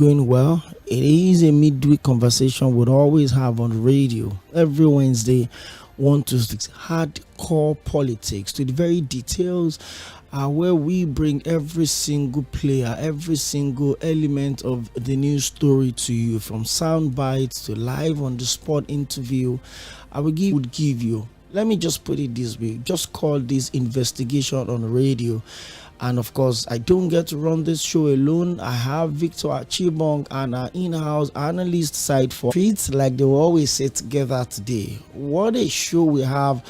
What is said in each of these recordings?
Going well. It is a midweek conversation we'd always have on radio every Wednesday. 1 to 6 hardcore politics to the very details, where we bring every single player, every single element of the news story to you, from sound bites to live on the spot interview. Would give you. Let me just put it this way: just call this investigation on radio. And of course, I don't get to run this show alone. I have Victor Achibong and our in-house analyst side for treats, like they will always say together today. What a show we have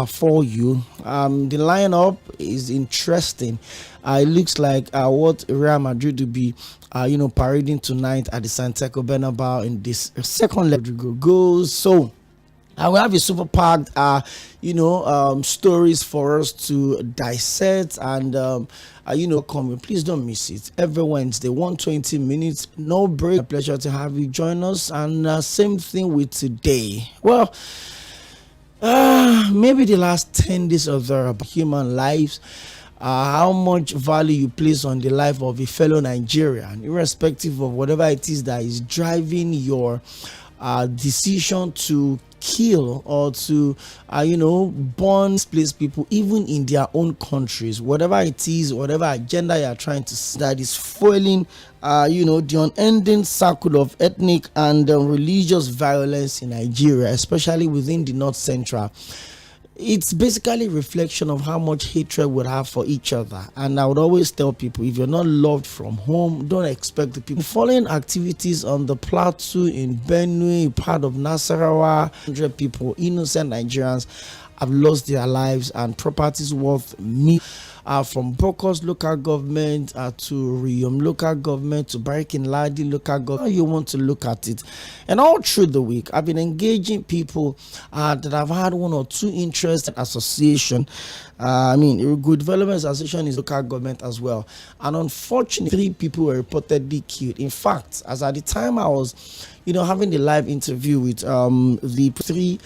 for you. The lineup is interesting. It looks like what Real Madrid will be parading tonight at the Santiago Bernabeu in this second leg goes. So I will have a super packed, stories for us to dissect and, come. Please don't miss it. Every Wednesday, 120 minutes, no break. A pleasure to have you join us. And same thing with today. Well, maybe the last 10 days of the human lives. How much value you place on the life of a fellow Nigerian, irrespective of whatever it is that is driving your decision to kill or to burn, displaced people even in their own countries, whatever it is, whatever agenda you are trying to see that is fueling the unending circle of ethnic and religious violence in Nigeria, especially within the North Central. It's basically a reflection of how much hatred we have for each other. And I would always tell people, if you're not loved from home, don't expect the people. Following activities on the plateau in Benue, part of Nasarawa, 100 people, innocent Nigerians, have lost their lives and properties worth from Bokos local government to Riyom local government to Barikin-Ladi local government. How you want to look at it. And all through the week, I've been engaging people that have had one or two interests in association. Good Development Association is local government as well. And unfortunately, 3 people were reportedly killed. In fact, as at the time I was, having the live interview with the 3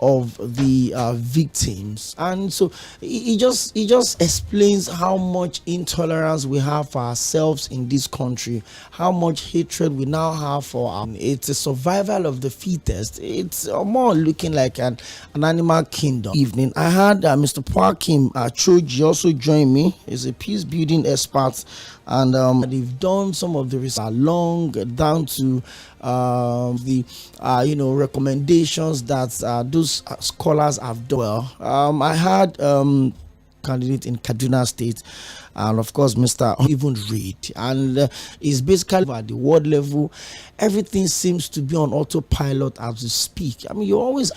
of the victims, and so it just explains how much intolerance we have for ourselves in this country, how much hatred we now have for it's a survival of the fittest. It's more looking like an animal kingdom. Evening, I had Mr. Pᴏʟɪᴛᴏ also join me. He's a peace building expert, and they've done some of the research long down to the recommendations that those scholars have done. Well, I had candidate in Kaduna State, and of course Mr. even read, and it's basically at the world level. Everything seems to be on autopilot as we speak. You always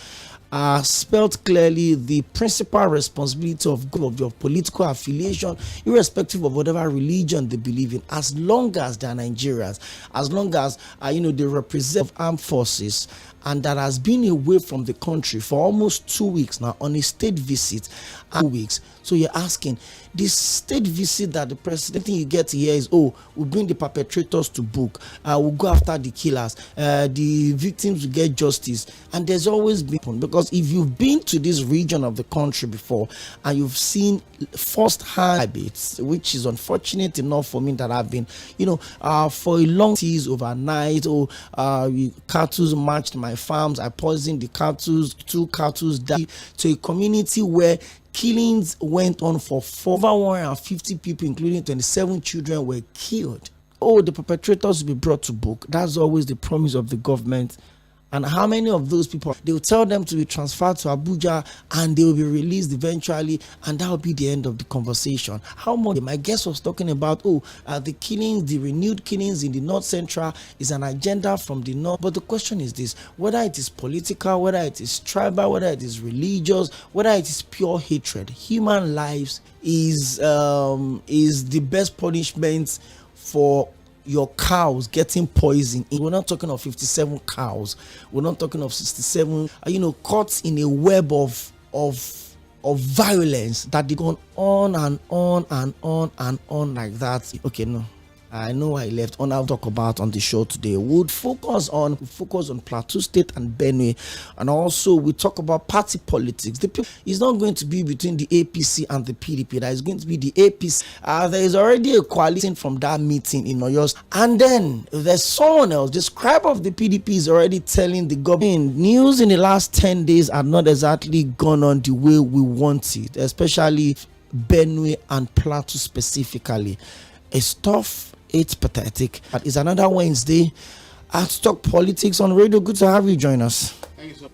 spelled clearly the principal responsibility of your political affiliation, irrespective of whatever religion they believe in, as long as they are Nigerians, as long as they represent armed forces, and that has been away from the country for almost 2 weeks now on a state visit. 2 weeks. So you're asking, this state visit that the president thing you get here is, we'll bring the perpetrators to book, we'll go after the killers, the victims will get justice. And there's always been, because if you've been to this region of the country before and you've seen first-hand habits, which is unfortunate enough for me that I've been, for a long time overnight, cattle marched my farms, I poisoned the cattle, 2 cattle died, to a community where killings went on for over 150 people, including 27 children, were killed. The perpetrators will be brought to book. That's always the promise of the government. And how many of those people, they will tell them to be transferred to Abuja and they will be released eventually, and that will be the end of the conversation. How much? My guest was talking about, the killings, the renewed killings in the North Central is an agenda from the North. But the question is this: whether it is political, whether it is tribal, whether it is religious, whether it is pure hatred, human lives is the best punishment for your cows getting poisoned. We're not talking of 57 cows. We're not talking of 67, caught in a web of violence that they go on and on and on and on like that. Okay, no. I know I left on. I'll talk about on the show today. We'll focus on Plateau State and Benue, and also we talk about party politics. It's not going to be between the APC and the PDP. That is going to be the APC. There is already a coalition from that meeting in Oyo, and then there's someone else. The scribe of the PDP is already telling the government news in the last 10 days are not exactly gone on the way we want it, especially Benue and Plateau specifically. It's tough. It's pathetic. It's another Wednesday at Talk Politics on Radio. Good to have you join us. Thank you so much.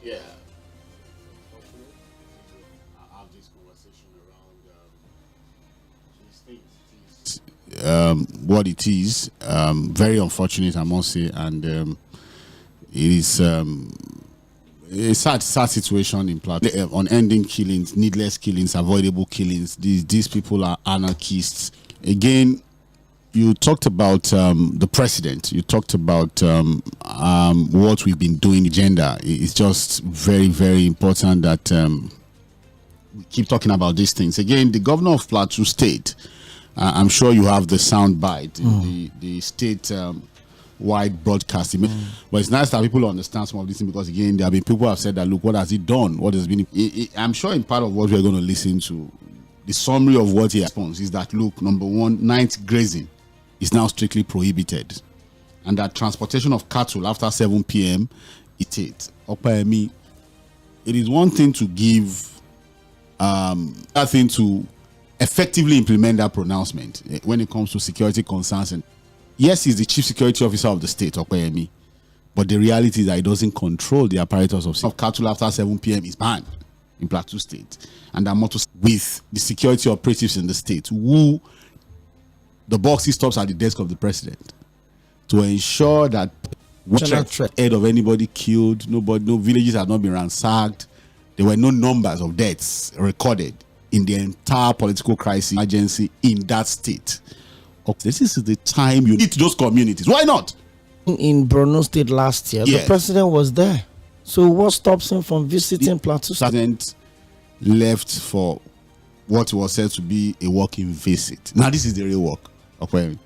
Yeah. Have this conversation around these things. What it is, very unfortunate, I must say, and it is a sad situation in Plateau on ending killings, needless killings, avoidable killings. These people are anarchists. Again, you talked about the president. You talked about what we've been doing. Agenda. It's just very, very important that we keep talking about these things. Again, the governor of Plateau State. I'm sure you have the sound bite, the state wide broadcasting. But it's nice that people understand some of these things, because again, there have been people who have said that, look, what has he done? What has been? I'm sure in part of what we're going to listen to, the summary of what he responds is that, look, number one, night grazing is now strictly prohibited, and that transportation of cattle after 7 p.m. it. It is one thing to give, that thing to effectively implement that pronouncement when it comes to security concerns. And yes, he's the chief security officer of the state, Okoyemi, but the reality is that he doesn't control the apparatus of cattle after 7 p.m. is banned in Plateau State, and that motto with the security operatives in the state, who the boxing stops at the desk of the president to ensure that head of anybody killed, no villages have not been ransacked, there were no numbers of deaths recorded in the entire political crisis emergency in that state. This is the time you need those communities. Why not? In Borno State last year, the president was there. So what stops him from visiting Plateau State? The president left for what was said to be a working visit. Now this is the real work. Okay.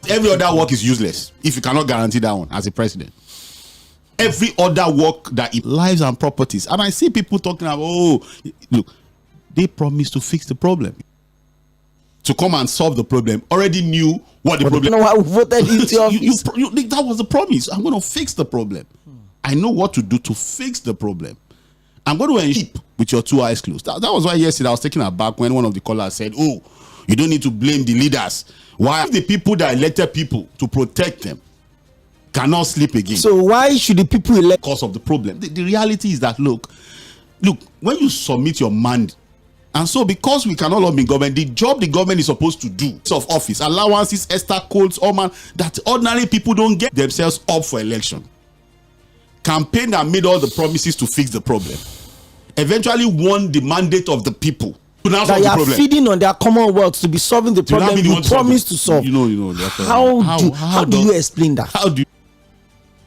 Every other work is useless if you cannot guarantee that one as a president. Every other work that lives and properties. And I see people talking about, look, they promised to fix the problem, to come and solve the problem. Already knew what the problem. You know why we voted into office? That was the promise. I'm going to fix the problem. I know what to do to fix the problem. I'm going to keep with your two eyes closed. That was why yesterday I was taken aback when one of the callers said, "Oh, you don't need to blame the leaders. Why the people that elected people to protect them cannot sleep again? So why should the people elect? Because of the problem." The reality is that look, when you submit your mandate. And so, because we cannot all be government, the job the government is supposed to do of office, allowances, extra codes, that ordinary people don't get themselves up for election. Campaign that made all the promises to fix the problem, eventually won the mandate of the people to now solve the problem. Feeding on their commonwealth to be solving the problem you promised to solve. How do you explain that?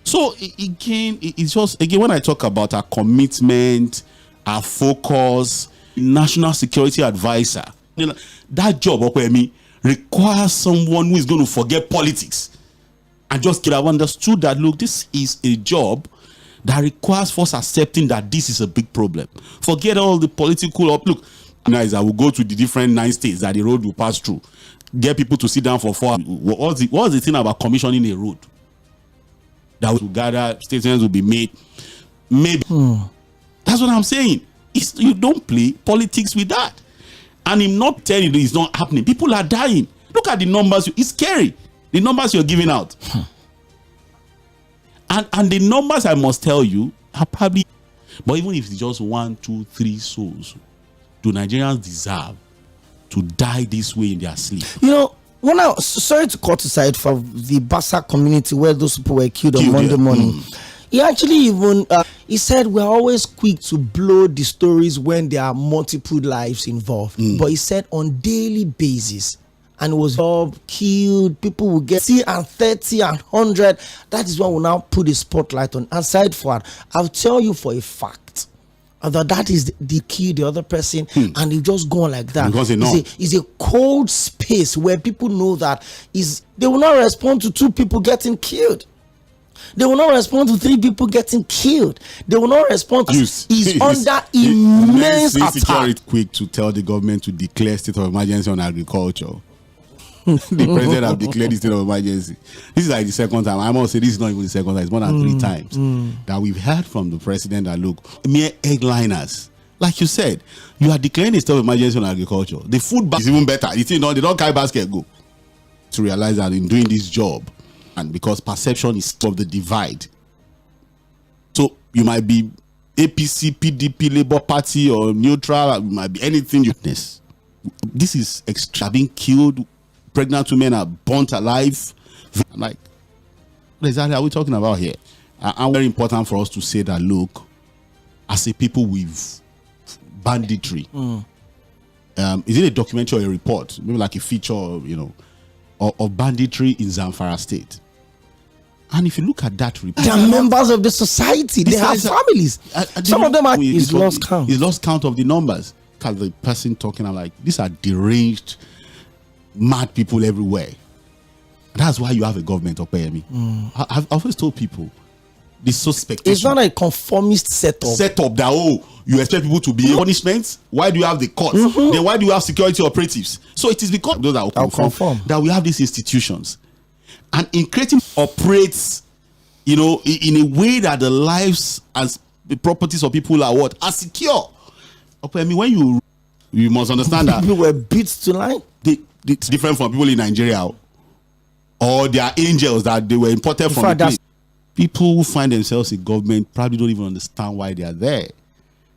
So again, it's just when I talk about our commitment, our focus. National security advisor, that job requires someone who is going to forget politics and just have understood that, look, this is a job that requires first accepting that this is a big problem. Forget all the political look. Nice, I will go to the different 9 states that the road will pass through, get people to sit down for 4 hours. What's the thing about commissioning a road that will gather statements will be made? Maybe that's what I'm saying. You don't play politics with that. And him not telling you it's not happening. People are dying. Look at the numbers. It's scary. The numbers you're giving out. And the numbers, I must tell you, are probably, but even if it's just 1, 2, 3 souls, do Nigerians deserve to die this way in their sleep? Sorry to cut aside for the Bassa community where those people were killed on Monday morning. He actually even he said we're always quick to blow the stories when there are multiple lives involved, but he said on daily basis, and it was all killed, people will get 30 and 30 and 100. That is what we'll now put the spotlight on. Aside for that, I'll tell you for a fact that is the key, the other person, and you just go on like that. Because it's a cold space where people know that they will not respond to 2 people getting killed. They will not respond to 3 people getting killed. They will not respond to is under immense attack. Quick to tell the government to declare state of emergency on agriculture. The president have declared the state of emergency. This is like the second time. I must say this is not even the second time. It's more than 3 times that we've heard from the president that look, mere headliners. Like you said, you are declaring a state of emergency on agriculture. The food bank is even better. You think, no, they don't carry basket go. To realize that in doing this job, and because perception is of the divide. So you might be APC, PDP, Labour Party, or neutral. It might be anything. This is extra. Being killed. Pregnant women are burnt alive. I'm like, what exactly are we talking about here? And very important for us to say that, look, as a people with banditry, is it a documentary or a report? Maybe like a feature, of banditry in Zamfara State. And if you look at that report, they are members of the society. They have families. Some of them are lost count. He's lost count of the numbers. Because the person talking, I'm like, these are deranged, mad people everywhere. That's why you have a government, Opeyemi. I've always told people, the suspect. It's not a conformist setup. That you expect people to be punishments. Why do you have the courts? Then why do you have security operatives? So it is because those that will conform that we have these institutions, and in creating operates, in a way that the lives and the properties of people are secure. Opeyemi, when you must understand that people were beat to life. It's different from people in Nigeria, or they are angels that they were imported from the place. People who find themselves in government probably don't even understand why they are there.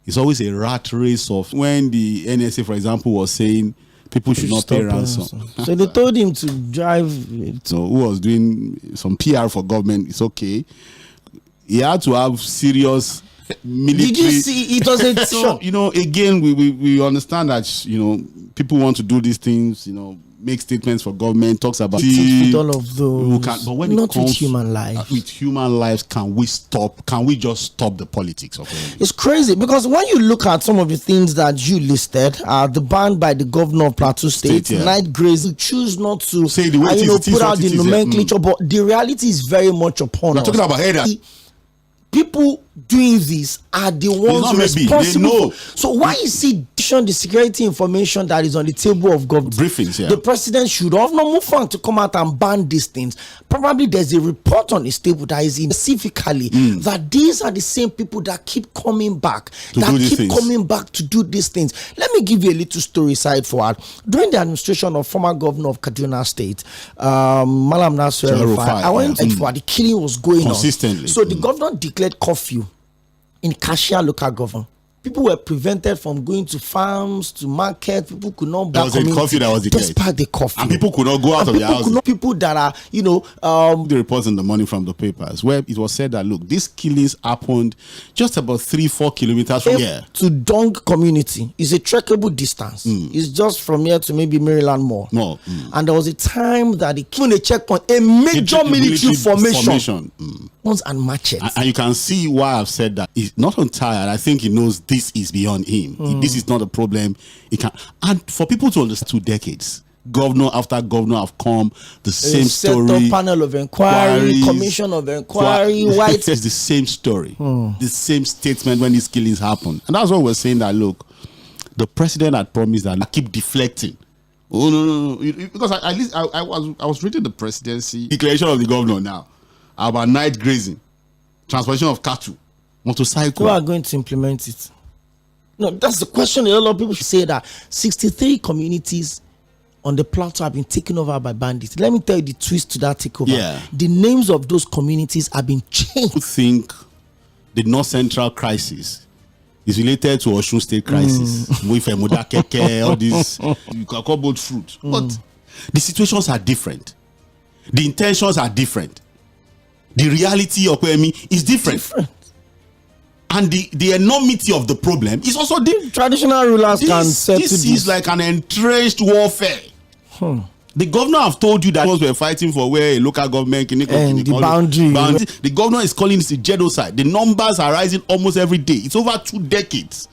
It's always a rat race of when the NSA, for example, was saying people should not pay ransom. So they told him to drive. So who was doing some PR for government? It's okay. He had to have serious military. Did you see it was a so, again, we understand that, people want to do these things, make statements for government, talks about with all of those. But when not it comes with human lives. With human lives, can we just stop the politics of it? It's crazy because when you look at some of the things that you listed, the ban by the governor of Plateau State, night grazing, choose not to say the way put out the nomenclature, but the reality is very much upon us. We're talking about headers. People doing this are the ones responsible. So why is he the security information that is on the table of government briefings? The president should have not moved on to come out and ban these things. Probably there's a report on his table that is specifically that these are the same people that keep coming back, to do these things. Let me give you a little story side forward. During the administration of former governor of Kaduna State, Malam Nasir El-Rufai, I went for the killing was going consistently. On. So the governor declared curfew in Kashia local government. People were prevented from going to farms, to market. People could not buy. There was a curfew that was declared. Despite the curfew. And people could not go out of their houses. People that are, the reports in the morning from the papers where it was said that, look, these killings happened just about 3-4 kilometers from here. To Dong community is a trekkable distance. It's just from here to maybe Maryland Mall. And there was a time that they killed a checkpoint, a major military formation. Guns and machetes. And you can see why I've said that. He's not on tired. I think he knows this is beyond him. This is not a problem. And for people to understand 2 decades, governor after governor have come, the same story. Set up panel of inquiry, commission of inquiry, white. It's the same story, the same statement when these killings happen. And that's what we're saying, that look, the president had promised that keep deflecting. Oh no. Because at least I was reading the presidency declaration of the governor now about night grazing, transportation of cattle, motorcycle. Who are going to implement it? No, that's the question. A lot of people should say that 63 communities on the plateau have been taken over by bandits. Let me tell you the twist to that takeover. Yeah. The names of those communities have been changed. I think the North Central crisis is related to Osun State crisis. Mɪᴅ-ᴡᴇᴇ, all this, you can call both fruit. But the situations are different. The intentions are different. The reality of Okoyemi is different. And the enormity of the problem is also different. Traditional rulers can settle this. This is like an entrenched warfare. The governor have told you that we're fighting for where a local government and the boundary. The governor is calling this a genocide. The numbers are rising almost every day. It's over 2 decades.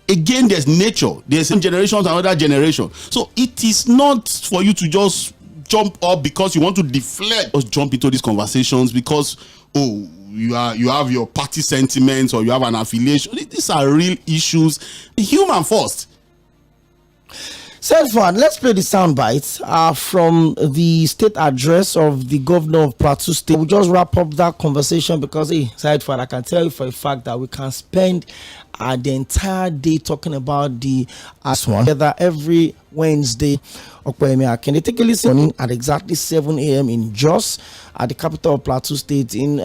Again, there's nature. There's some generations, another generation. So it is not for you to just jump up because you want to deflect. Just jump into these conversations because you have your party sentiments or you have an affiliation. These are real issues. Human first. Let's play the sound bites from the state address of the governor of Plateau State. We'll just wrap up that conversation because, Said-Fuad, I can tell you for a fact that we can spend the entire day talking about the one together every Wednesday. Can you take a listen at exactly 7 a.m. in Jos, at the capital of Plateau State in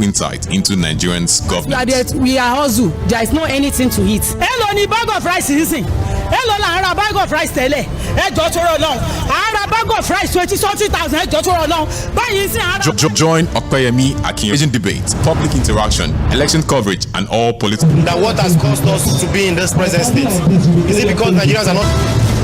insight into Nigerians' government. We are hustle. There is no anything to eat. Hello, ni bag of rice is in. Hello, la bag of rice tele. Bag of rice 20,000. Join Okoyemi Akinye's debate, public interaction, election coverage, and all political. That what has caused us to be in this present state? Is it because Nigerians are not?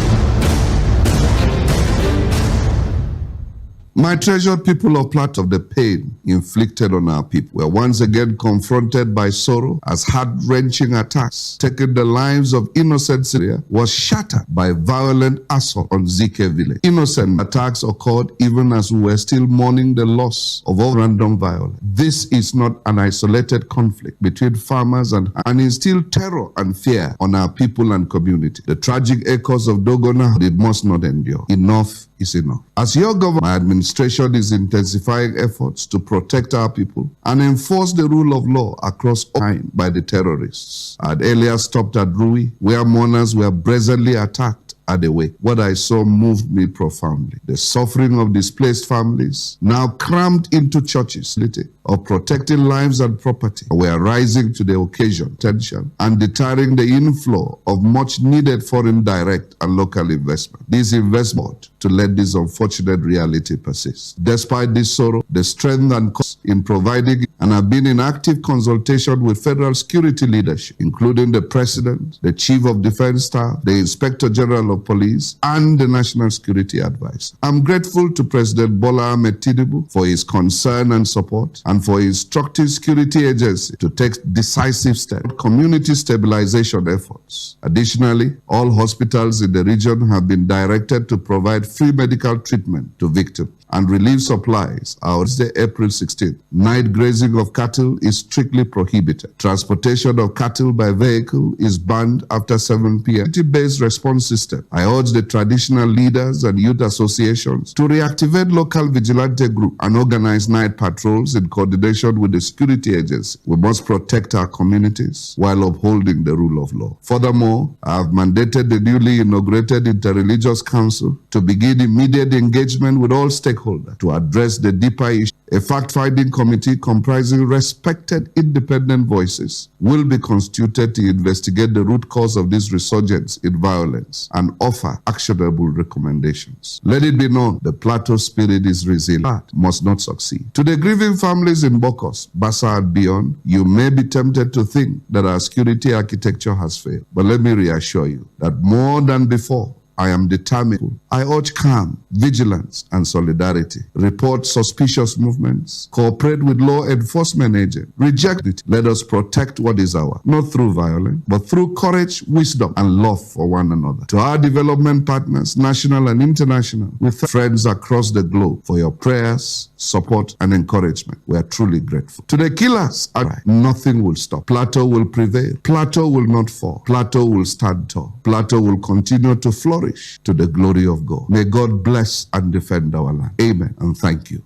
My treasured people of Plateau, the pain inflicted on our people were once again confronted by sorrow as heart-wrenching attacks, taking the lives of innocent civilians, was shattered by violent assault on Zike village. Innocent attacks occurred even as we were still mourning the loss of all random violence. This is not an isolated conflict between farmers and instilled terror and fear on our people and community. The tragic echoes of Dogona, it must not endure. Enough is enough. As your government, my administration is intensifying efforts to protect our people and enforce the rule of law across all time by the terrorists. I had earlier stopped at Rui, where mourners were brazenly attacked at the wake. What I saw moved me profoundly. The suffering of displaced families, now crammed into churches, of protecting lives and property, were rising to the occasion, tension, and deterring the inflow of much needed foreign direct and local investment. This investment to let this unfortunate reality persist. Despite this sorrow, the strength and cost in providing and have been in active consultation with federal security leadership, including the President, the Chief of Defense Staff, the Inspector General of Police, and the National Security Advisor. I'm grateful to President Bola Ahmed Tinubu for his concern and support, and for instructing security agencies to take decisive steps, community stabilization efforts. Additionally, all hospitals in the region have been directed to provide free medical treatment to victims and relief supplies. Wednesday, April 16th. Night grazing of cattle is strictly prohibited. Transportation of cattle by vehicle is banned after 7 p.m. Community-based response system. I urge the traditional leaders and youth associations to reactivate local vigilante groups and organize night patrols in coordination with the security agency. We must protect our communities while upholding the rule of law. Furthermore, I have mandated the newly inaugurated Interreligious Council to begin immediate engagement with all stakeholders to address the deeper issue. A fact-finding committee comprising respected independent voices will be constituted to investigate the root cause of this resurgence in violence and offer actionable recommendations. Let it be known, the Plateau spirit is resilient, must not succeed. To the grieving families in Bokos, Bassa and beyond, you may be tempted to think that our security architecture has failed. But let me reassure you that more than before, I am determined. I urge calm, vigilance, and solidarity. Report suspicious movements. Cooperate with law enforcement agents. Reject it. Let us protect what is ours, not through violence, but through courage, wisdom, and love for one another. To our development partners, national and international, with friends across the globe, for your prayers, support, and encouragement. We are truly grateful. To the killers, nothing will stop. Plateau will prevail. Plateau will not fall. Plateau will stand tall. Plateau will continue to flourish to the glory of God. May God bless and defend our land. Amen and thank you.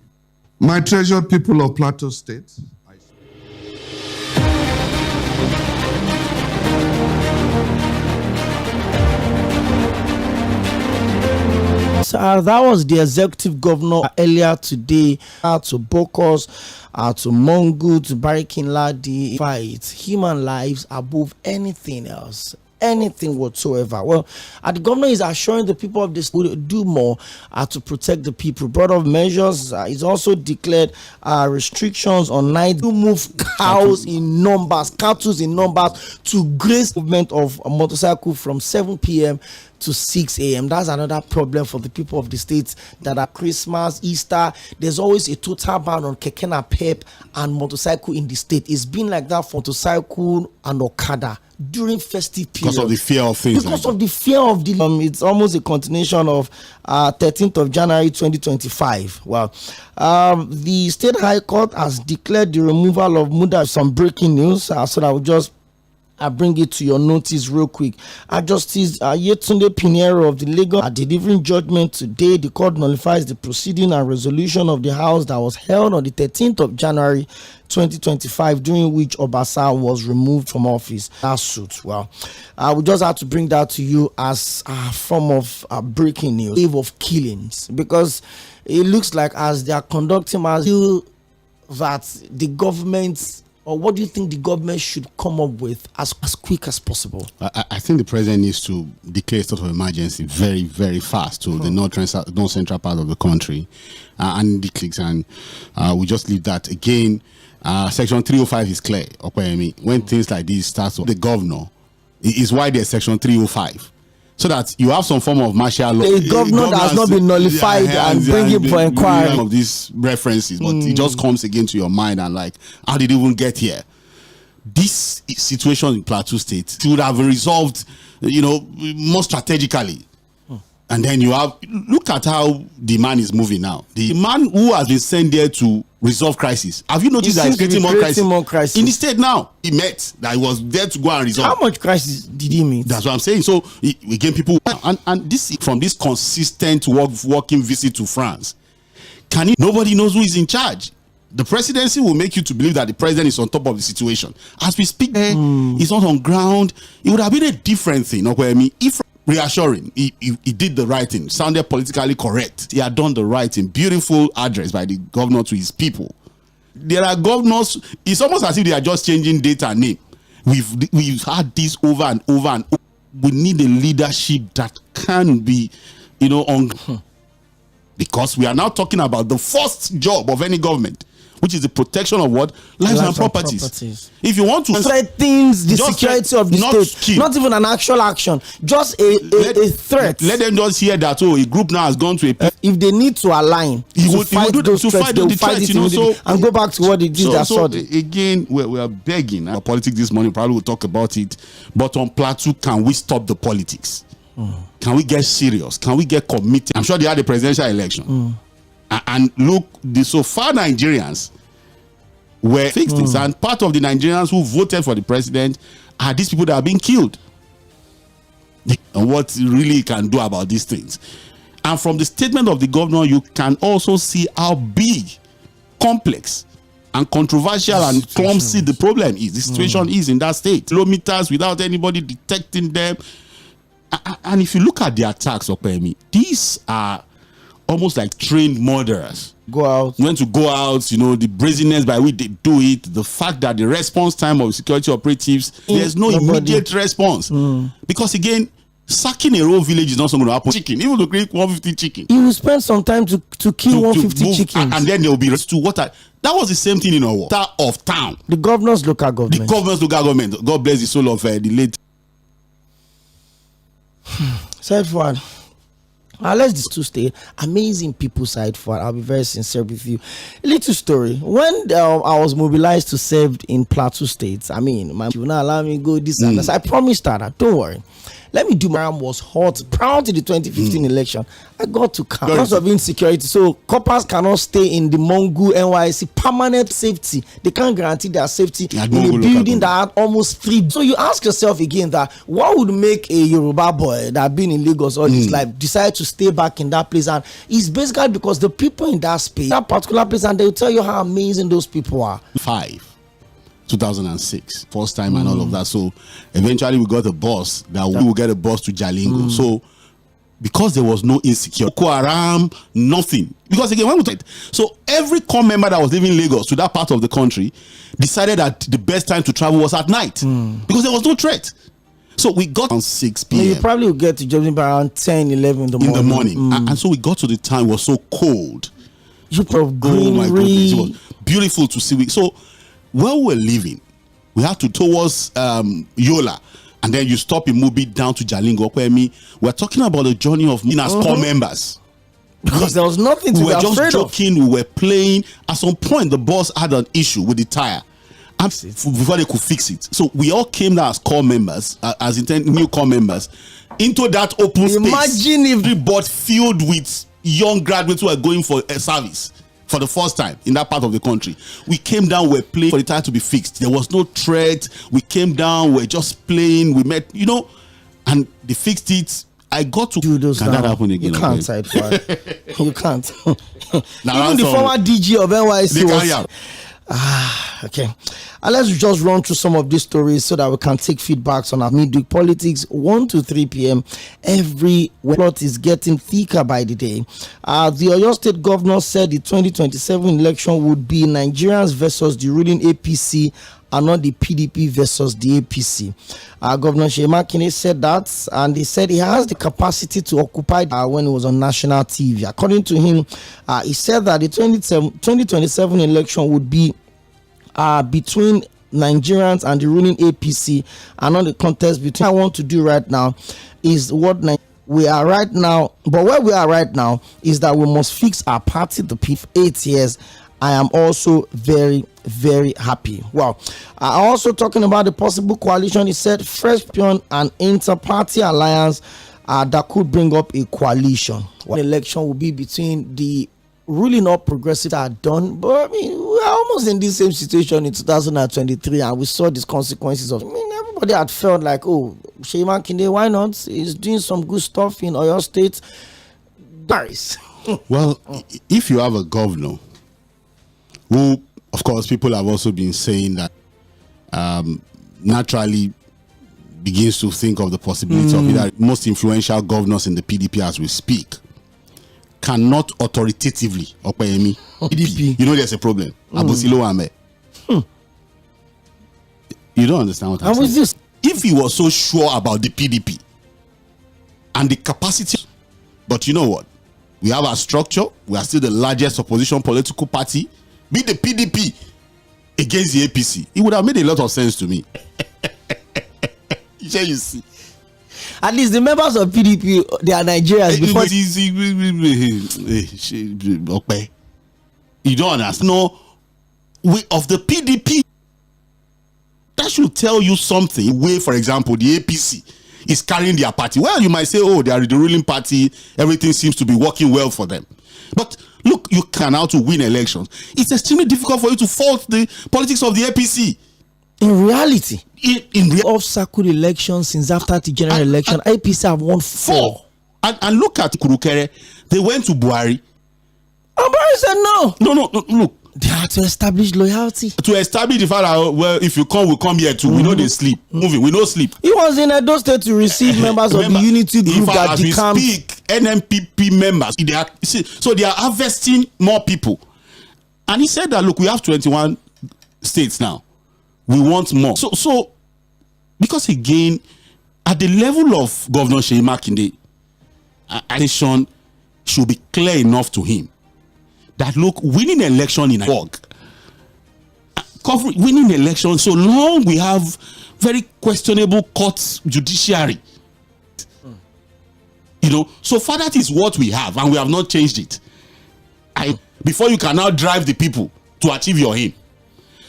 My treasured people of Plateau State, that was the executive governor earlier today to Bokos, to Mongu, to Barikin Ladi. Fight human lives above anything else. anything whatsoever. Well, the governor is assuring the people of this will do more to protect the people. Brought up measures. It's also declared restrictions on night to move cattle in numbers to graze movement of a motorcycle from 7 p.m. to 6 a.m. That's another problem for the people of the states that are Christmas, Easter. There's always a total ban on keke napep and motorcycle in the state. It's been like that for motorcycle and Okada during festive period. Because of the fear of things. Because of the fear of the it's almost a continuation of 13th of January 2025. Well, the State High Court has declared the removal of Muda. Some breaking news, so I will just bring it to your notice real quick. Justice Yetunde Pinheiro of the Lagos delivering judgment today. The court nullifies the proceeding and resolution of the House that was held on the 13th of January 2025, during which Obasa was removed from office. That suit. Well, we just have to bring that to you as a form of breaking news. Wave of killings, because it looks like as they are conducting as that the government. Or what do you think the government should come up with as quick as possible? I think the president needs to declare a state of emergency very, very fast to the north central part of the country and the cliques. And we just leave that. Again, Section 305 is clear. When things like this start, the governor is why there's Section 305. So that you have some form of martial law. The governor that has not been nullified and bring him for inquiry. Of these references, but it just comes again to your mind and like, how did it even get here? This situation in Plateau State should have been resolved, more strategically. And then you have, look at how the man is moving now. The man who has been sent there to resolve crisis. Have you noticed that he's creating more crisis? In the state now, he met that he was there to go and resolve. How much crisis did he meet? That's what I'm saying. So again, people, and this from this consistent working visit to France, nobody knows who is in charge. The presidency will make you to believe that the president is on top of the situation. As we speak, he's not on ground. It would have been a different thing. If reassuring, he did the right thing, sounded politically correct, he had done the right thing. Beautiful address by the governor to his people. There are governors, it's almost as if they are just changing date and name. We've had this over and over and over. We need a leadership that can be, because we are now talking about the first job of any government, which is the protection of what? Lives and properties. If you want to threaten the security of the state, not even an actual action, just a threat. Let them just hear that, a group now has gone to a... if they need to align to fight the threats, and go back to what they did. So again, we are begging. Politics this morning, probably we'll talk about it. But on Plateau, can we stop the politics? Can we get serious? Can we get committed? I'm sure they had a presidential election. And look, so far Nigerians were fixed this, and part of the Nigerians who voted for the president are these people that are being killed. And what really can do about these things. And from the statement of the governor, you can also see how big, complex, and controversial and clumsy the problem is. The situation is in that state. Kilometers without anybody detecting them. And if you look at the attacks, these are almost like trained murderers. Go out. When to go out, the brazenness by which they do it, the fact that the response time of security operatives, there's no immediate response. Because again, sacking a rural village is not something going to happen. Chicken, even to create 150 chicken. You will spend some time to kill 150 chickens. And then there will be to water. That was the same thing in our of town. The governor's local government. God bless the soul of the late. Side forward. Let's just to stay amazing people side for. I'll be very sincere with you. A little story. When I was mobilized to serve in Plateau State, my will not allow me to go this and that. I promised that. Don't worry. Let me do my arm was hot prior to the 2015 election. I got to come because of insecurity. So coppers cannot stay in the Mongu NYC permanent safety. They can't guarantee their safety in a building that had almost 3. So you ask yourself again that what would make a Yoruba boy that been in Lagos all his life decide to stay back in that place? And it's basically because the people in that space, that particular place, and they will tell you how amazing those people are. 2006, first time and all of that. So eventually we got a bus that we will get a bus to Jalingo. So because there was no insecurity, Boko Haram, nothing. Because again, when we talk, so every core member that was living in Lagos to that part of the country decided that the best time to travel was at night because there was no threat. So we got on 6 No, you p.m. probably will get to Jobbing by around 10, 11 in the morning. in the morning. And so we got to the time, it was so cold. You of Oh my greenery. goodness, it was beautiful to see. So where we're leaving, we had to towards Yola, and then you stop in Mubi down to Jalingo. We're talking about the journey of me as core members. Because there was nothing to We be were just afraid joking, we were playing. At some point, the boss had an issue with the tire. And before they could fix it. So we all came down as core members, as new core members, into that open space. Imagine if the board filled with young graduates who are going for a service for the first time in that part of the country. We came down, we were playing for the tire to be fixed. There was no threat. We came down, we were just playing. We met, and they fixed it. I got to do those. Can now. that happen again? You can't side for You can't. Now, Even the former DG of NYC was. Okay. Let's just run through some of these stories so that we can take feedbacks on our midweek politics. 1 to 3 p.m. every plot is getting thicker by the day. The Oyo State governor said the 2027 election would be Nigerians versus the ruling APC and not the PDP versus the APC. Governor Mɪᴅ-ᴡᴇᴇᴏ said that, and he said he has the capacity to occupy when he was on national TV. According to him, he said that the 2027 election would be between Nigerians and the ruling APC, and not the contest between. What I want to do right now is what we are right now, but where we are right now is that we must fix our party, the PIF, 8 years. I am also very, very happy. Well, also talking about the possible coalition, he said fresh pion and inter-party alliance that could bring up a coalition. One election will be between the ruling up progressives are done, but I mean, we're almost in the same situation in 2023, and we saw these consequences of. Everybody had felt like, oh, Mɪᴅ-ᴇᴇᴏ, why not? He's doing some good stuff in Oyo State. Paris. Well, if you have a governor who, of course, people have also been saying that naturally begins to think of the possibility of either most influential governors in the PDP as we speak cannot authoritatively PDP. There's a problem. You don't understand what I'm saying. This? If he was so sure about the PDP and the capacity, but you know what? We have our structure. We are still the largest opposition political party. Be the PDP against the APC. It would have made a lot of sense to me. You see. At least the members of PDP, they are Nigerians. Before you don't understand. No, we of the PDP. That should tell you something. Where, for example, the APC is carrying their party. Well, you might say, oh, they are the ruling party. Everything seems to be working well for them. But look, you can now to win elections. It's extremely difficult for you to fault the politics of the APC. In reality, in off-circle elections since after the general election, APC have won 4. And look at Kurukere. They went to Buhari. And Buhari said no. No, look. They had to establish loyalty. To establish the fact that, well, if you come, we come here too. We know they sleep. Moving, we know sleep. He was in Edo State to receive members of the unity group that decamped. Speak, NMPP members. So they are harvesting more people. And he said that, look, we have 21 states now. We want more. So because again, at the level of Governor Mɪᴅ-ᴇᴇᴏ, attention should be clear enough to him that, look, winning election in a work, winning election, so long we have very questionable courts, judiciary, so far that is what we have, and we have not changed it. Before you can now drive the people to achieve your aim.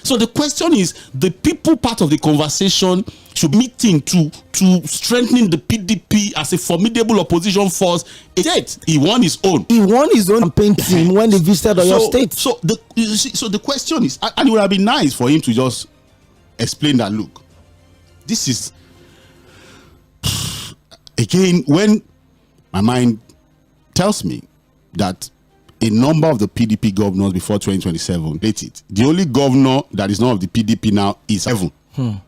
So the question is, the people part of the conversation should be meeting to strengthening the PDP as a formidable opposition force. He won his own. He won his own campaign team when they visited Oyo State. So the question is, and it would have been nice for him to just explain that, look, this is, again, when my mind tells me that a number of the PDP governors before 2027 hate it. The only governor that is not of the PDP now is Heaven.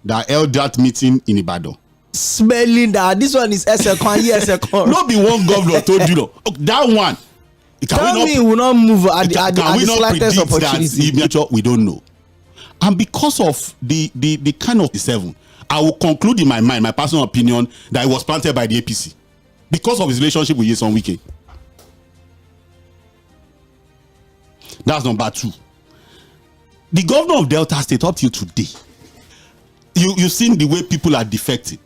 That held that meeting in Ibadan. Smelling that this one is Esekon. Not be one governor told you that one. Tell me, will not move at the slightest opportunity. We don't know. And because of the kind of 7, I will conclude in my mind, my personal opinion, that it was planted by the APC because of his relationship with Mɪᴅ-ᴡᴇᴇ. That's number 2. The governor of Delta State up till today, you've seen the way people are defecting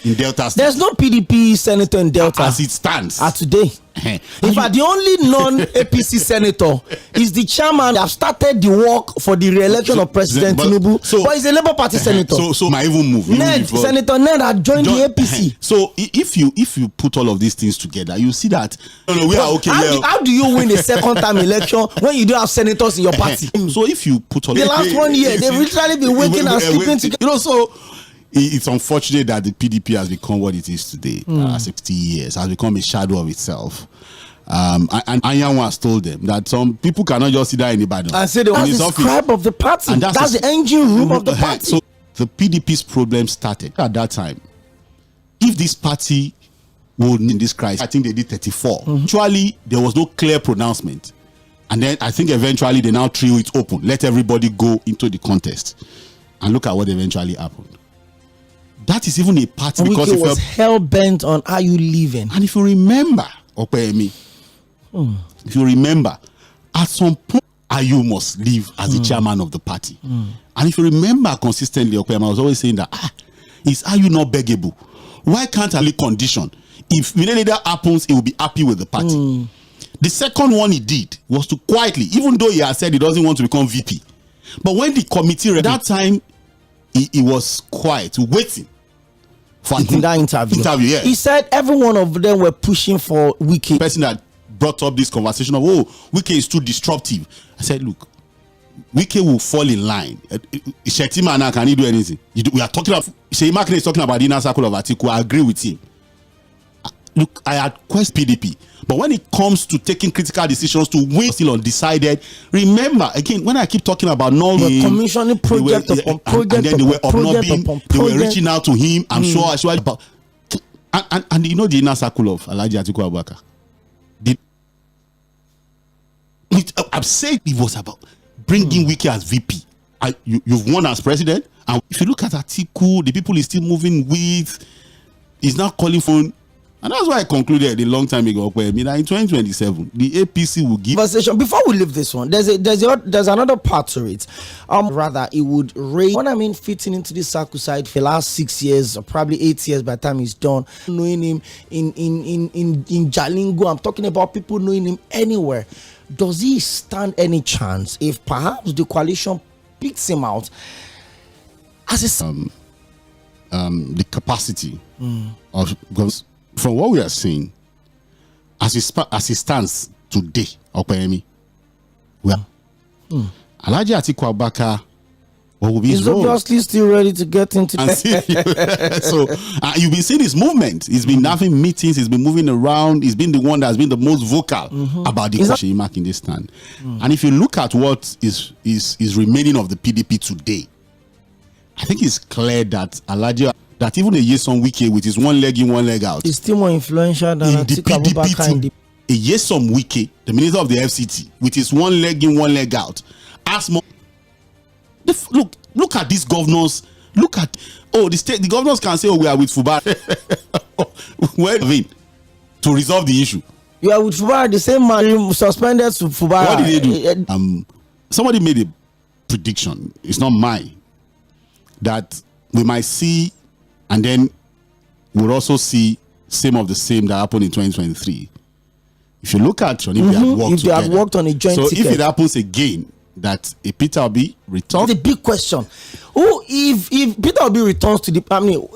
in Delta State. There's no PDP senator in Delta as it stands today. In fact, the only non-APC senator is the chairman that have started the work for the re-election of President Tinubu. But he's a Labour Party senator. So might even move. Senator Ned had joined the APC. So if you put all of these things together, you see that we are okay. How do you win a second time election when you don't have senators in your party? So if you put all the last 1 year, they've literally been waking and sleeping together. So it's unfortunate that the PDP has become what it is today. 60 years has become a shadow of itself. And Anyanwu has told them that some people cannot just sit there in Ibadan and say they want the scribe of the party. And that's the engine room of the party. So the PDP's problem started at that time. If this party would in this crisis, I think they did 34. Actually, there was no clear pronouncement. And then I think eventually they now threw it open, let everybody go into the contest. And look at what eventually happened. That is even a party because it was hell bent on how you living. And if you remember, Okoyemi, if you remember, at some point, Ayu must leave as the chairman of the party. And if you remember consistently, Okoyemi, I was always saying that is Ayu not beggable? Why can't I condition? If that happens, he will be happy with the party. The second one he did was to quietly, even though he has said he doesn't want to become VP, but when the committee at that time, he was quiet, waiting for in that interview. Yeah. He said every one of them were pushing for Wike. Person that brought up this conversation of Wike is too disruptive. I said, look, Wike will fall in line. Shetima now, can he do anything? We are talking about Sheima is talking about the inner circle of Atiku. I agree with him. Look, I had questioned PDP, but when it comes to taking critical decisions to win, still undecided. Remember, again, when I keep talking about commissioning project upon project, and then they were uploading, they were reaching out to him. I'm sure about, and you know the inner circle of Alhaji Atiku Abubakar. I'm saying it was about bringing Wike as VP. You've won as president, and if you look at Atiku, the people he's still moving with, he's now calling for. And that's why I concluded a long time ago, that in 2027, the APC will give conversation. Before we leave this one, there's another part to it. Rather, it would raise what I mean fitting into this circle side for the last 6 years or probably 8 years by the time he's done. Knowing him in Jalingo, I'm talking about people knowing him anywhere. Does he stand any chance if perhaps the coalition picks him out as a the capacity of because from what we are seeing, as it stands today, Okoyemi, well, Alhaji Atiku Abubakar, what will be his role? He's obviously still ready to get into So you've been seeing his movement. He's been having meetings. He's been moving around. He's been the one that's been the most vocal about the question mark in this stand. And if you look at what is remaining of the PDP today, I think it's clear that Alhaji, that even a Mɪᴅ-ᴜᴇᴇ with his one leg in, one leg out, is still more influential than Atiku Abubakar. A Mɪᴅ-ᴜᴇᴇ, the minister of the FCT, with his one leg in, one leg out, as more. Look at these governors. Look at the governors can say, we are with Fubara. Well, to resolve the issue. You are with Fubara, the same man suspended to Fubara. What did they do? Somebody made a prediction. It's not mine. That we might see, and then we'll also see same of the same that happened in 2023. If you look at if they had worked on a joint ticket. So if it happens again, that a Peter Obi returns. The big question: if Peter Obi returns to the,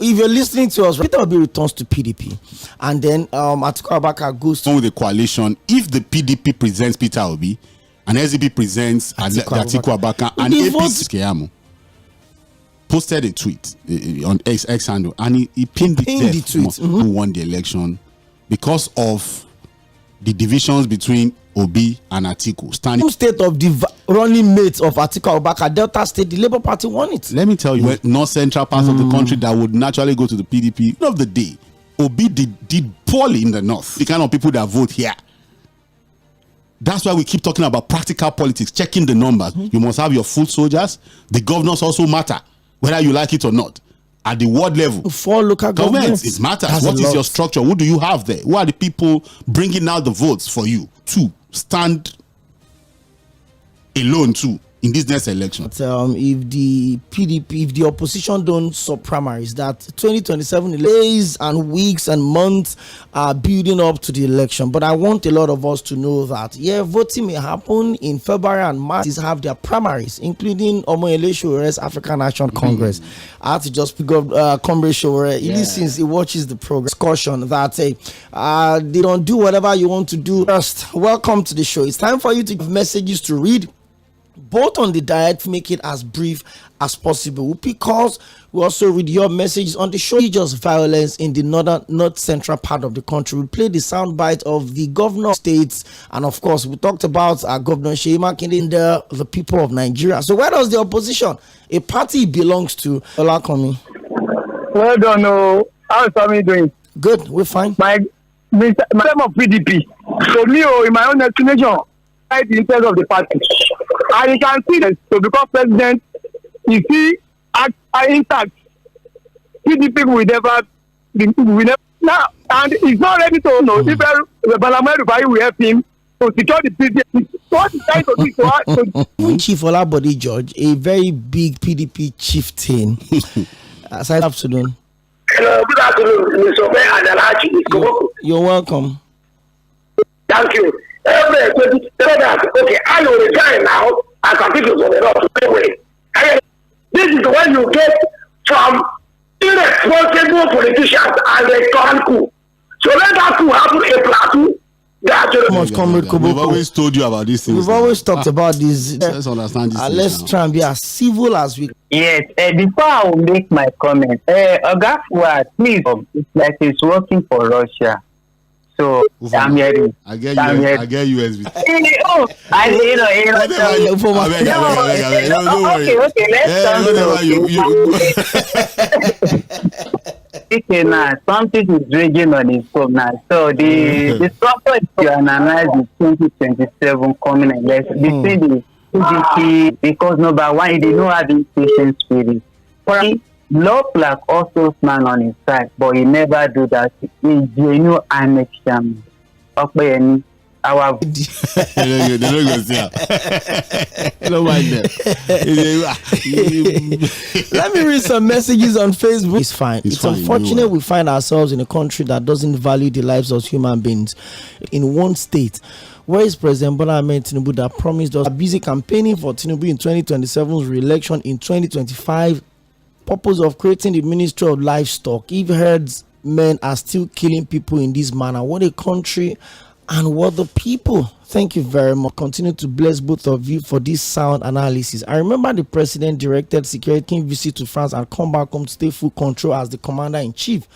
if you're listening to us, Peter Obi returns to PDP, and then Atiku Abubakar goes to with the coalition. If the PDP presents Peter Obi, and SDP presents Atiku Abubakar, and APC posted a tweet on X handle, and he pinned the tweet who won the election because of the divisions between Obi and Atiku. Standing state of the running mates of Atiku Abubakar, Delta State, the Labour Party won it. Let me tell you, north central parts of the country that would naturally go to the PDP. End of the day, Obi did poorly in the north. The kind of people that vote here. That's why we keep talking about practical politics, checking the numbers. You must have your foot soldiers. The governors also matter, whether you like it or not. at the ward level. 4 local governments. It matters. That's What is your structure? Who do you have there? Who are the people bringing out the votes for you to stand alone too in this next election? If the PDP, if the opposition don't sub primaries, that 2027 days and weeks and months are building up to the election. But I want a lot of us to know that voting may happen in February and March. Is have their primaries, including ᴏᴜᴛᴜ African National Congress. I had to just pick up Comrade Showore. Since he watches the program discussion that they don't do whatever you want to do. First, welcome to the show. It's time for you to give messages to read, both on the direct, make it as brief as possible, because we also read your messages on the show. Just violence in the north central part of the country. We play the soundbite of the governor of states, and of course we talked about Governor Mɪᴅ-ᴜᴇᴇ and the people of Nigeria. So where does the opposition, a party it belongs to, Olakomi? Well done. How's Sammy doing? Good, we're fine. My term of PDP. So me, in my own estimation, the interest of the party. And you can see that to become president, you see intact. PDP will never now, and he's not ready to know if ᴜᴜᴜᴜ will help him to secure the PDP. So what he's trying to do Chief Olabode George, a very big PDP chieftain. Good afternoon. Hello, good afternoon, Mr. and Alhaji. You're welcome. Thank you. Okay, I will resign now. I can pick it to pay away. This is what you get from irresponsible politicians and they turn coup. So let that coup happen in Plateau. We've always told you about these things. We've always talked about this. Let's understand this. Let's try and be as civil as we can. Yes, before I will make my comment, Oga Fuad, please, it's like he's working for Russia. So I'm hearing. I get USB. Okay, let's okay, now something is raging on his phone now. So the structure you analyze the 2027 coming election between the PDP, because number one, they don't have impatient spirit. Love like also man on his side, but he never do that. He's genuine annexion. Oᴜᴜᴜ our they don't go see. Don't mind them. Let me read some messages on Facebook. It's fine. It's fine, unfortunate we find ourselves in a country that doesn't value the lives of human beings. In one state, where is President Bola Ahmed Tinubu that promised us busy campaigning for Tinubu in 2027's re-election in 2025? Purpose of creating the Ministry of Livestock. If herdsmen are still killing people in this manner, what a country and what the people. Thank you very much. Continue to bless both of you for this sound analysis. I remember the president directed security visit to France and come back home to take full control as the commander-in-chief.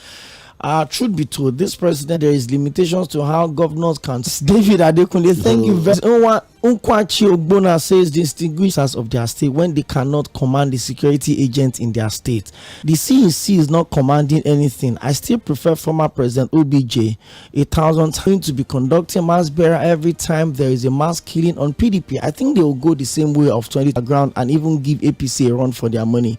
Truth be told, this president, there is limitations to how governors can. David Adekunle, thank you very much. Unkwachi Ogbona says distinguishers of their state when they cannot command the security agents in their state. The CEC is not commanding anything. I still prefer former President OBJ. 1,000 times to be conducting mass burial every time there is a mass killing on PDP. I think they will go the same way of 20 ground and even give APC a run for their money.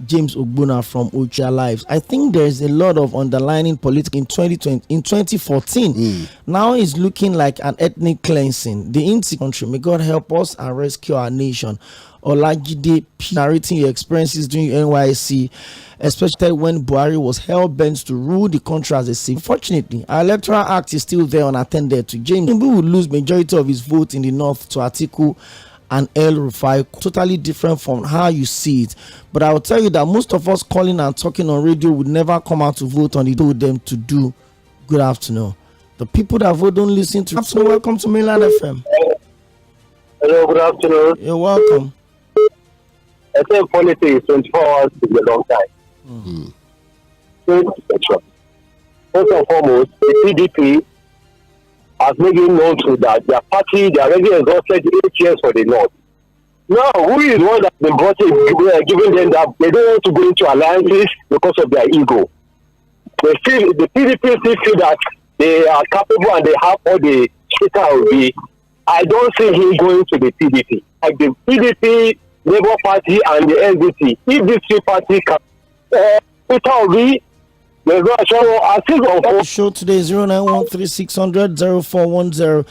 James Ogbona from Ultra Lives. I think there is a lot of underlining politics in 2014. Now it's looking like an ethnic cleansing. The Inti country, may God help us and rescue our nation. Olajide narrating your experiences during NYSC, especially when Buhari was hell-bent to rule the country as a civil. Unfortunately, our electoral act is still there unattended to. James Tinubu will lose majority of his vote in the north to Atiku and El-Rufai, totally different from how you see it. But I will tell you that most of us calling and talking on radio would never come out to vote on it. Told them to do. Good afternoon. The people that vote don't listen to. So welcome to Mainland FM. Hello, good afternoon. You're welcome. I think politics 24 hours is a long time. First and foremost, the PDP has made it known to that their party, they already exhausted 8 years for the North. Now, who is the one that's been brought in, giving them that they don't want to go into alliances because of their ego? They feel, the PDP still feel that they are capable and they have all the shit. I don't see him going to the PDP. Like the PDP, Labour Party, and the NDP, if these three parties can Peter Obi, may God show Show today 0913600410.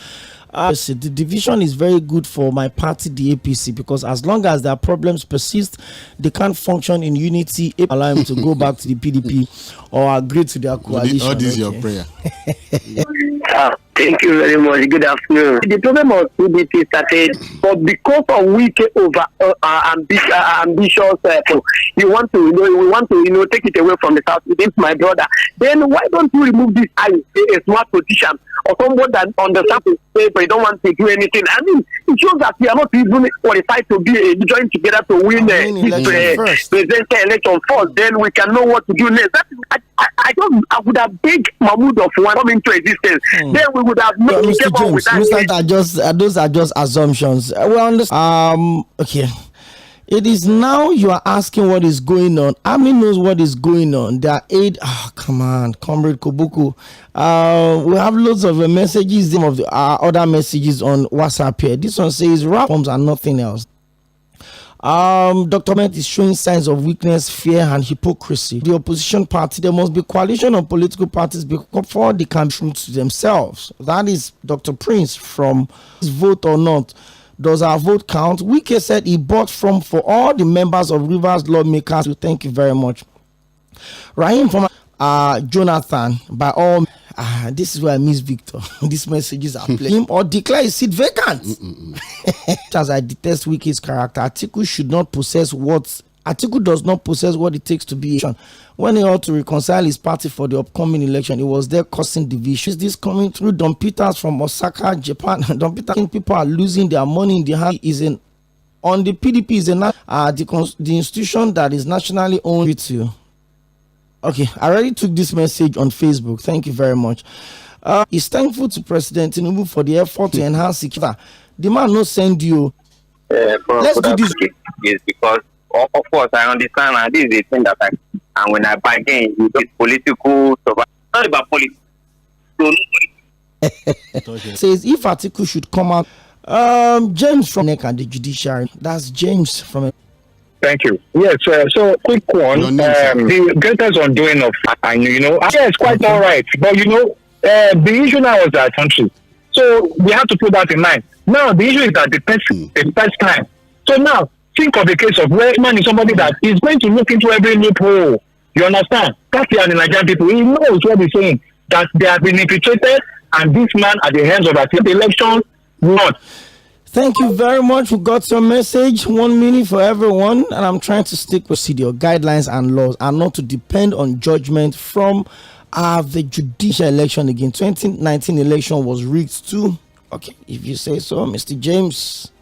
The division is very good for my party, the APC, because as long as their problems persist, they can't function in unity. Allow him to go back to the PDP or agree to their coalition. What is your prayer? Thank you very much. Good afternoon. The problem of PDP started, but because of weak over ambitious, we want to take it away from the South. This is my brother. Then why don't you remove this as a smart politician or someone that understands the state, but you don't want to do anything? I mean, it shows that we are not even qualified to be joined together to win this presidential election first. Then we can know what to do next. That is, I would have begged Mahmoud of one come into existence. Then we would have made Mr. James, those are just assumptions. Okay. It is now you are asking what is going on. Ami knows what is going on. Their aid, come on, Comrade Kobuku. We have loads of messages, some of the other messages on WhatsApp here. This one says rap forms and nothing else. Dr. Met is showing signs of weakness, fear, and hypocrisy. The opposition party, there must be coalition of political parties before they can be true to themselves. That is Dr. Prince from Vote or Not. Does our vote count? Wike said he bought from for all the members of Rivers lawmakers. So thank you very much. Rahim from Jonathan, by all, this is where I miss Victor. These messages are playing. Or declare his seat vacant. As I detest Wike's character, Atiku should not possess what Atiku does not possess what it takes to be a. When he ought to reconcile his party for the upcoming election, he was there causing divisions. This coming through Don Peters from Osaka, Japan. Don Peters, people are losing their money in the hand. On the PDP is the institution that is nationally owned to you. Okay, I already took this message on Facebook. Thank you very much. He's thankful to President Tinubu for the effort to enhance security. The man no send you. Let's do this. Yes, because of course I understand, and this is the thing that and when I bargain, it's political. Not about politics. Says if article should come out, James from NEC and the judiciary. That's James from. Thank you. Yes, so quick one. The greatest undoing of, it's quite all right. But, the issue now is our country. So we have to put that in mind. Now, the issue is that the first time. So now, think of a case of where man is somebody that is going to look into every loophole. You understand? That's the Nigerian people. He knows what he's saying. That they have been infiltrated, and this man at the hands of the election, not. Thank you very much. We got your message. 1 minute for everyone. And I'm trying to stick with procedure, guidelines, and laws, and not to depend on judgment from the judicial election again. 2019 election was rigged too. Okay, if you say so, Mr. James.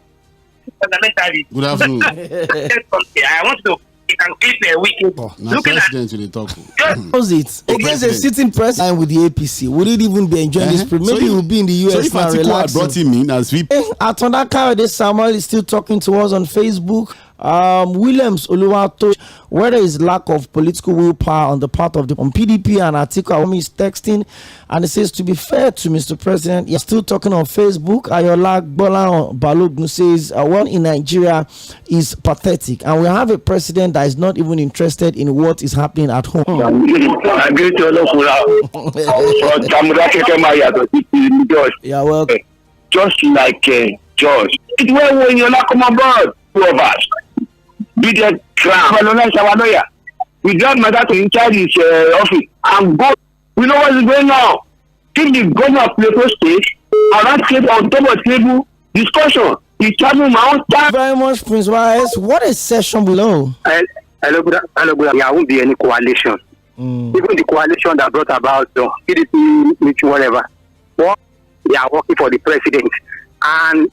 Good afternoon. I want to. You can clip a weekend. Looking at the how's it? Against a sitting president with the APC, would it even be enjoying this? Maybe he will be in the US. So if now, brought him in as VP. Atondaka Samuel is still talking to us on Facebook. Williams Oluwato, whether it's lack of political willpower on the part of the PDP and Atiku is texting, and it says, to be fair to Mr. President, you're still talking on Facebook. Ayola Bola Balogun says, one in Nigeria is pathetic, and we have a president that is not even interested in what is happening at home. Yeah, well, just like George. It's when you're not come aboard, two of us. Be the crown, colonize our lawyer. We got my dad to inside his office and go. We know what is going on. Take the governor of Plateau State around table on top of table discussion. He's traveling my own time. Very much, Prince Wise. What is session below? Hello, good. There won't be any coalition. Even the coalition that brought about the PDP, whatever. Well, they are working for the president. And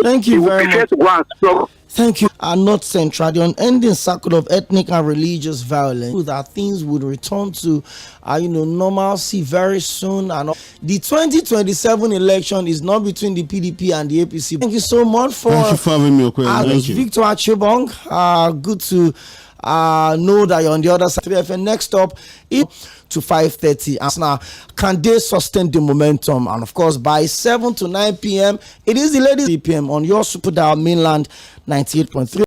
thank you very much. To thank you. Are not central. The unending cycle of ethnic and religious violence, that things would return to normalcy very soon. And the 2027 election is not between the PDP and the APC. Thank you so much for having me. Thank you. Victor Achibong. Good to know that you're on the other side. Next up, to 5:30. Now, can they sustain the momentum? And of course, by 7 to 9 p.m., it is the ladies 3 p.m. on your Super Dial Mainland 98.3.